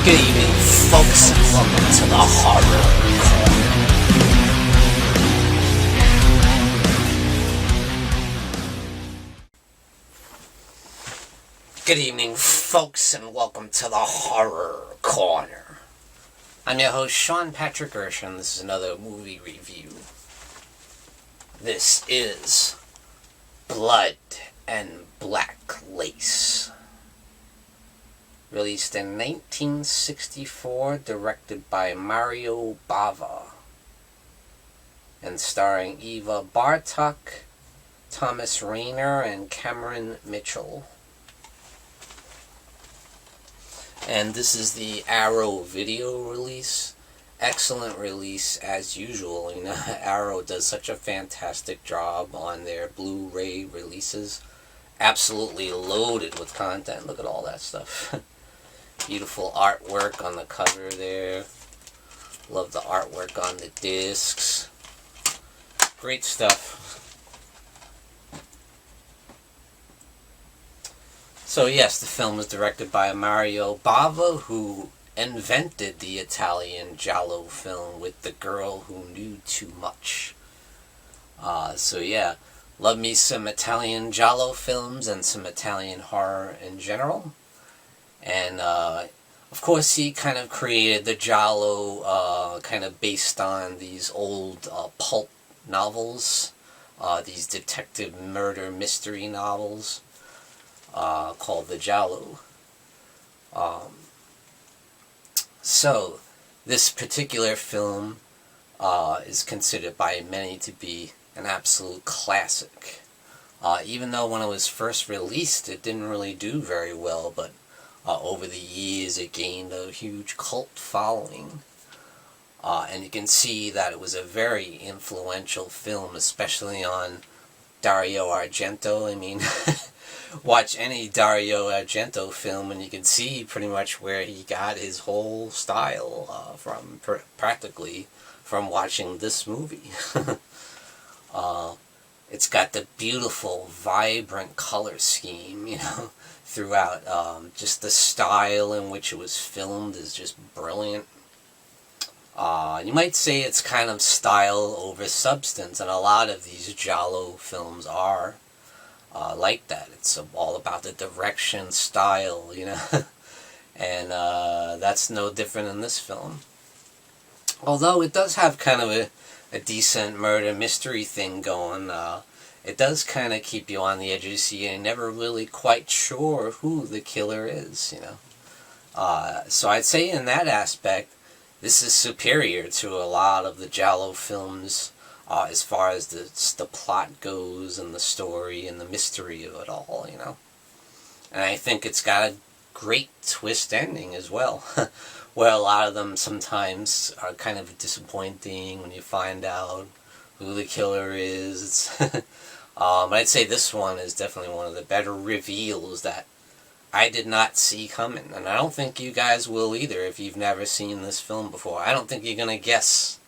Good evening, folks, and welcome to the Horror Corner. Good evening, folks, and welcome to the Horror Corner. I'm your host, Sean Patrick Gershon. This is another movie review. This is Blood and Black Lace. Released in 1964, directed by Mario Bava, and starring Eva Bartok, Thomas Rayner, and Cameron Mitchell. And this is the Arrow video release. Excellent release as usual. You know, Arrow does such a fantastic job on their Blu-ray releases. Absolutely loaded with content. Look at all that stuff. Beautiful artwork on the cover there. Love the artwork on the discs. Great stuff. So yes, the film was directed by Mario Bava, who invented the Italian giallo film with The Girl Who Knew Too Much. So yeah, love me some Italian giallo films and some Italian horror in general. And, of course, he kind of created the giallo, kind of based on these old pulp novels, these detective murder mystery novels, called the giallo. So, this particular film is considered by many to be an absolute classic. Even though when it was first released, it didn't really do very well, but over the years, it gained a huge cult following. And you can see that it was a very influential film, especially on Dario Argento. I mean, watch any Dario Argento film and you can see pretty much where he got his whole style from, practically from watching this movie. It's got the beautiful, vibrant color scheme, you know, throughout. Just the style in which it was filmed is just brilliant. You might say it's kind of style over substance, and a lot of these giallo films are like that. It's all about the direction, style, you know, and that's no different in this film. Although it does have kind of a decent murder mystery thing going. It does kind of keep you on the edge of your seat and never really quite sure who the killer is, you know. So I'd say in that aspect, this is superior to a lot of the giallo films as far as the plot goes and the story and the mystery of it all, you know. And I think it's got a great twist ending as well, where a lot of them sometimes are kind of disappointing when you find out who the killer is. I'd say this one is definitely one of the better reveals that I did not see coming. And I don't think you guys will either if you've never seen this film before. I don't think you're going to guess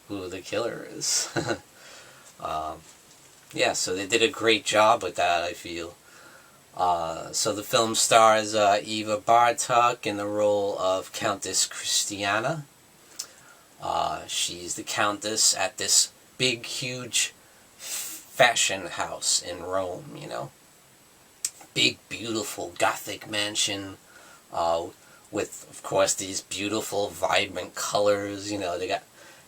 who the killer is. Yeah, so they did a great job with that, I feel. So the film stars Eva Bartok in the role of Countess Christiana. She's the countess at this big, huge fashion house in Rome, you know. Big, beautiful Gothic mansion with, of course, these beautiful, vibrant colors. You know, they got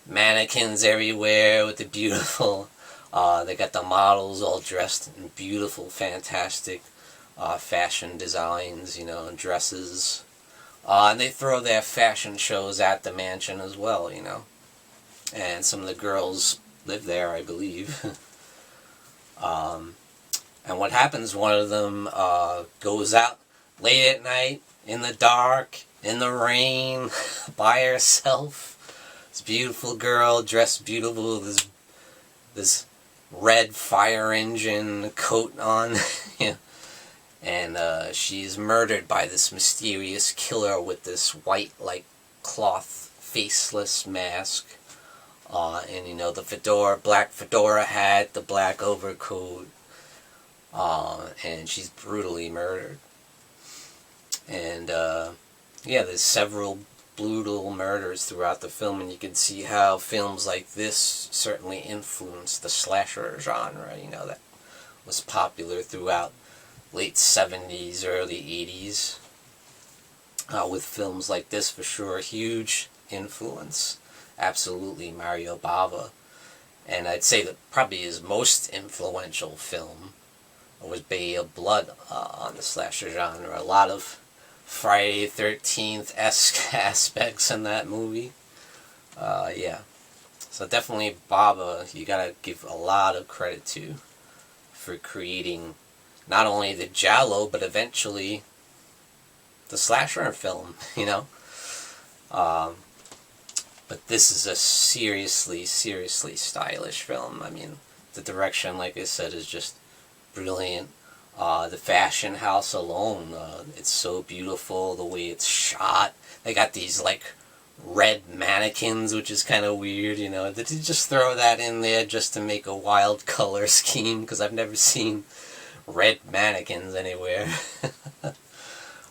mannequins everywhere with the beautiful, they got the models all dressed in beautiful, fantastic fashion designs, you know, and dresses. And they throw their fashion shows at the mansion as well, you know. And some of the girls live there, I believe. And what happens, one of them goes out late at night, in the dark, in the rain, by herself. This beautiful girl, dressed beautiful with this red fire engine coat on. You know. And she's murdered by this mysterious killer with this white, like, cloth, faceless mask. And, you know, the fedora, black fedora hat, the black overcoat. And she's brutally murdered. And yeah, there's several brutal murders throughout the film, and you can see how films like this certainly influenced the slasher genre, that was popular throughout late 70s, early 80s. With films like this, for sure, huge influence. Absolutely, Mario Bava. And I'd say that probably his most influential film was Bay of Blood on the slasher genre. A lot of Friday 13th-esque aspects in that movie. Yeah. So definitely Bava, you gotta give a lot of credit to for creating not only the Giallo, but eventually the slasher film, But this is a seriously, seriously stylish film. I mean, the direction, like I said, is just brilliant. The fashion house alone, it's so beautiful, the way it's shot. They got these, like, red mannequins, which is kind of weird, Did you just throw that in there just to make a wild color scheme? Because I've never seen red mannequins anywhere.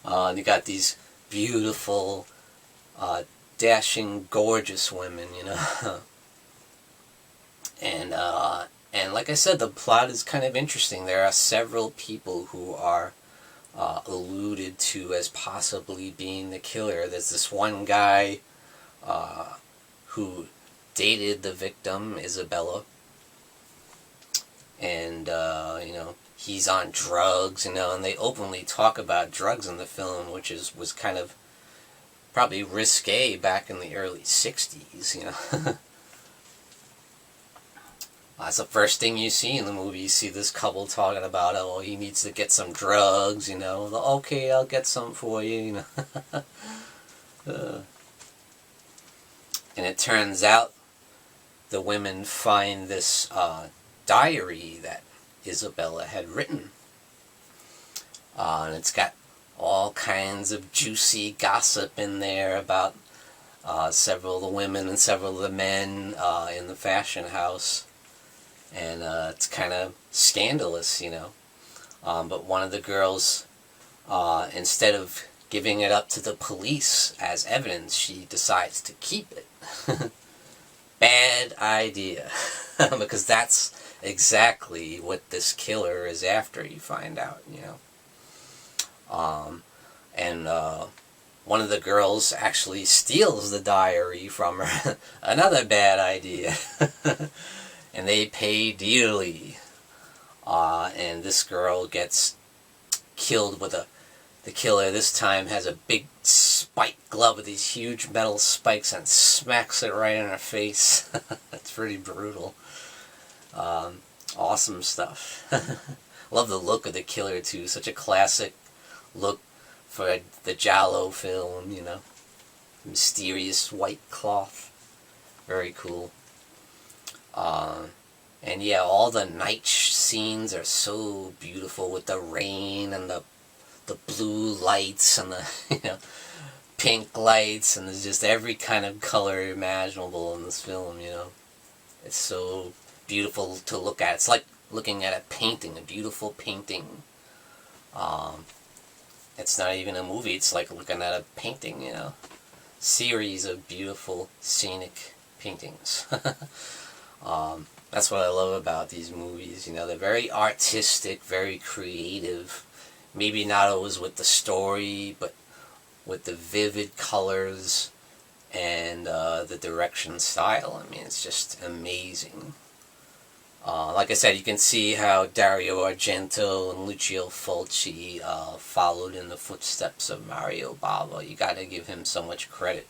You got these beautiful, dashing, gorgeous women, and like I said, the plot is kind of interesting. There are several people who are alluded to as possibly being the killer. There's this one guy who dated the victim, Isabella, and he's on drugs, and they openly talk about drugs in the film, which was kind of probably risque back in the early 60s, That's the first thing you see in the movie. You see this couple talking about, oh, he needs to get some drugs, Okay, I'll get some for you, And it turns out the women find this diary that Isabella had written. And it's got all kinds of juicy gossip in there about several of the women and several of the men in the fashion house. And it's kind of scandalous, But one of the girls, instead of giving it up to the police as evidence, she decides to keep it. Bad idea. Because that's exactly what this killer is after, you find out, And one of the girls actually steals the diary from her. Another bad idea. And they pay dearly. And this girl gets killed with the killer this time has a big spike glove with these huge metal spikes and smacks it right in her face. That's pretty brutal. Awesome stuff. Love the look of the killer too. Such a classic look for the Giallo film, Mysterious white cloth. Very cool. And yeah, all the night scenes are so beautiful with the rain and the blue lights and the pink lights, and there's just every kind of color imaginable in this film. It's so beautiful to look at. It's like looking at a painting, a beautiful painting. It's not even a movie. It's like looking at a painting. Series of beautiful scenic paintings. That's what I love about these movies. They're very artistic, very creative. Maybe not always with the story, but with the vivid colors and the direction style. I mean, it's just amazing. Like I said, you can see how Dario Argento and Lucio Fulci followed in the footsteps of Mario Bava. You gotta give him so much credit.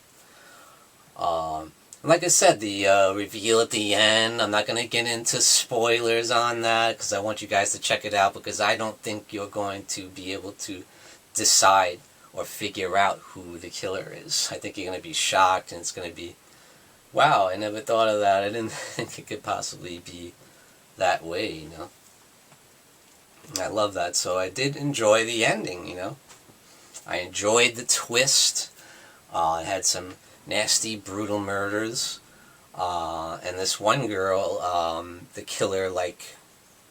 Like I said, the reveal at the end, I'm not going to get into spoilers on that because I want you guys to check it out, because I don't think you're going to be able to decide or figure out who the killer is. I think you're going to be shocked, and it's going to be, wow, I never thought of that. I didn't think it could possibly be that way, I love that. So I did enjoy the ending, I enjoyed the twist. It had some nasty, brutal murders, and this one girl, the killer,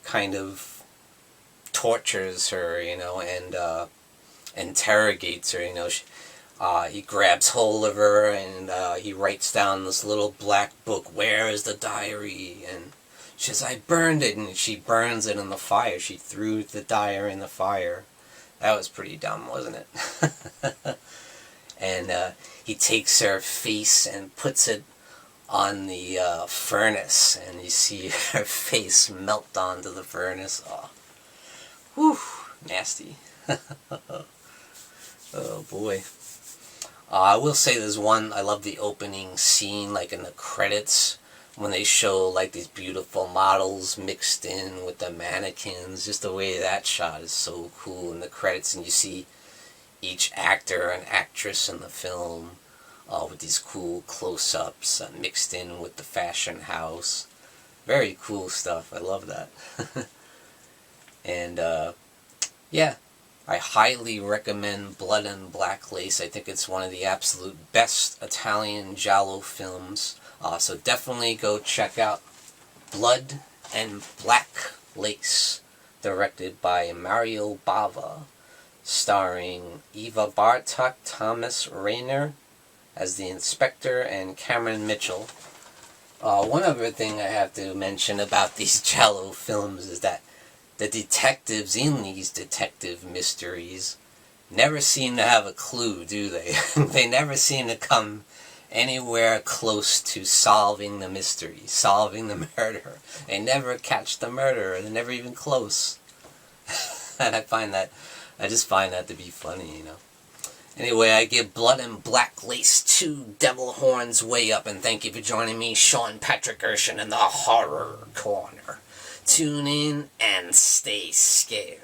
kind of tortures her, and interrogates her, He grabs hold of her and he writes down this little black book, "Where is the diary?" And she says, "I burned it," and she burns it in the fire. She threw the diary in the fire. That was pretty dumb, wasn't it? And he takes her face and puts it on the furnace, and you see her face melt onto the furnace. Oh, whew, nasty. Oh boy. I will say there's one, I love the opening scene, like in the credits, when they show like these beautiful models mixed in with the mannequins. Just the way that shot is so cool in the credits, and you see each actor and actress in the film with these cool close-ups mixed in with the fashion house. Very cool stuff. I love that. And yeah, I highly recommend Blood and Black Lace. I think it's one of the absolute best Italian giallo films. So definitely go check out Blood and Black Lace, directed by Mario Bava, starring Eva Bartok, Thomas Rayner as the inspector, and Cameron Mitchell. One other thing I have to mention about these giallo films is that the detectives in these detective mysteries never seem to have a clue, do they? They never seem to come anywhere close to solving the mystery, solving the murder. They never catch the murderer. They're never even close. And I just find that to be funny, you know. Anyway, I give Blood and Black Lace 2 Devil Horns way up, and thank you for joining me, Sean Patrick Urshan, in the Horror Corner. Tune in and stay scared.